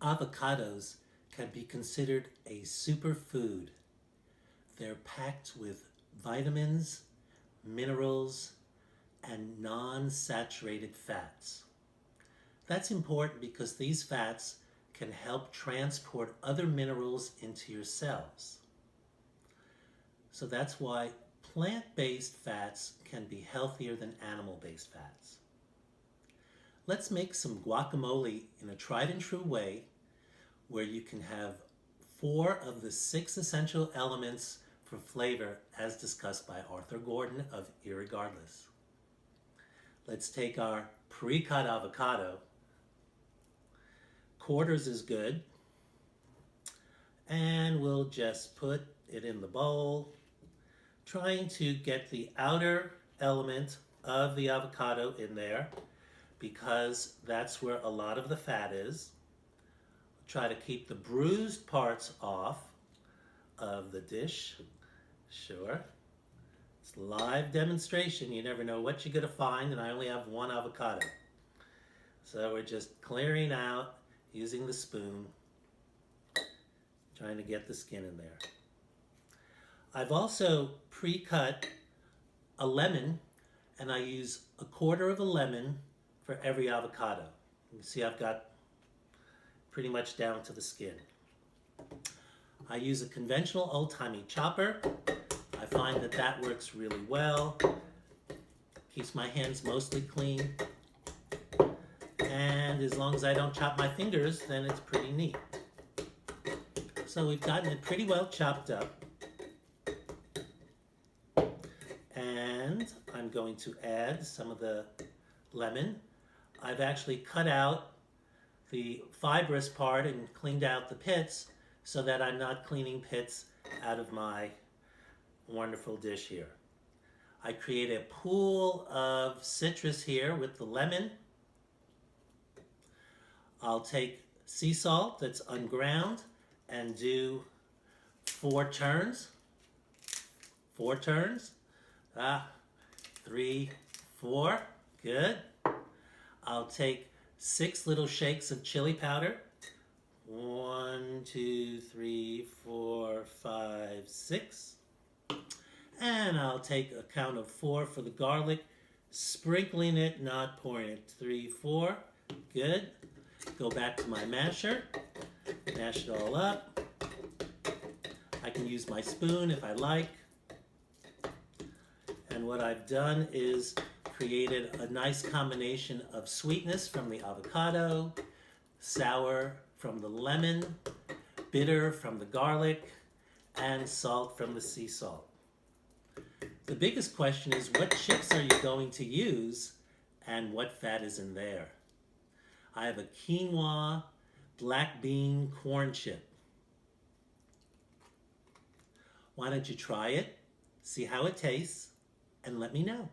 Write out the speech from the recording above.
Avocados can be considered a superfood. They're packed with vitamins, minerals, and non-saturated fats. That's important because these fats can help transport other minerals into your cells. So that's why plant-based fats can be healthier than animal-based fats. Let's make some guacamole in a tried and true way where you can have 4 of the 6 essential elements for flavor as discussed by Arthur Gordon of Irregardless. Let's take our pre-cut avocado. Quarters is good. And we'll just put it in the bowl, trying to get the outer element of the avocado in there because that's where a lot of the fat is. Try to keep the bruised parts off of the dish. Sure. It's live demonstration. You never know what you're going to find, and I only have 1 avocado. So we're just clearing out using the spoon, trying to get the skin in there. I've also pre-cut a lemon, and I use 1/4 of a lemon for every avocado. You can see I've got pretty much down to the skin. I use a conventional old-timey chopper. I find that that works really well. Keeps my hands mostly clean. And as long as I don't chop my fingers, then it's pretty neat. So we've gotten it pretty well chopped up. And I'm going to add some of the lemon. I've actually cut out the fibrous part and cleaned out the pits so that I'm not cleaning pits out of my wonderful dish here. I create a pool of citrus here with the lemon. I'll take sea salt that's unground and do 4 turns. 4 turns. 3, 4. Good. I'll take 6 little shakes of chili powder. 1, 2, 3, 4, 5, 6. And I'll take a count of 4 for the garlic, sprinkling it, not pouring it. 3, 4. Good. Go back to my masher. Mash it all up. I can use my spoon if I like. And what I've done is created a nice combination of sweetness from the avocado, sour from the lemon, bitter from the garlic, and salt from the sea salt. The biggest question is, what chips are you going to use and what fat is in there? I have a quinoa black bean corn chip. Why don't you try it, see how it tastes, and let me know.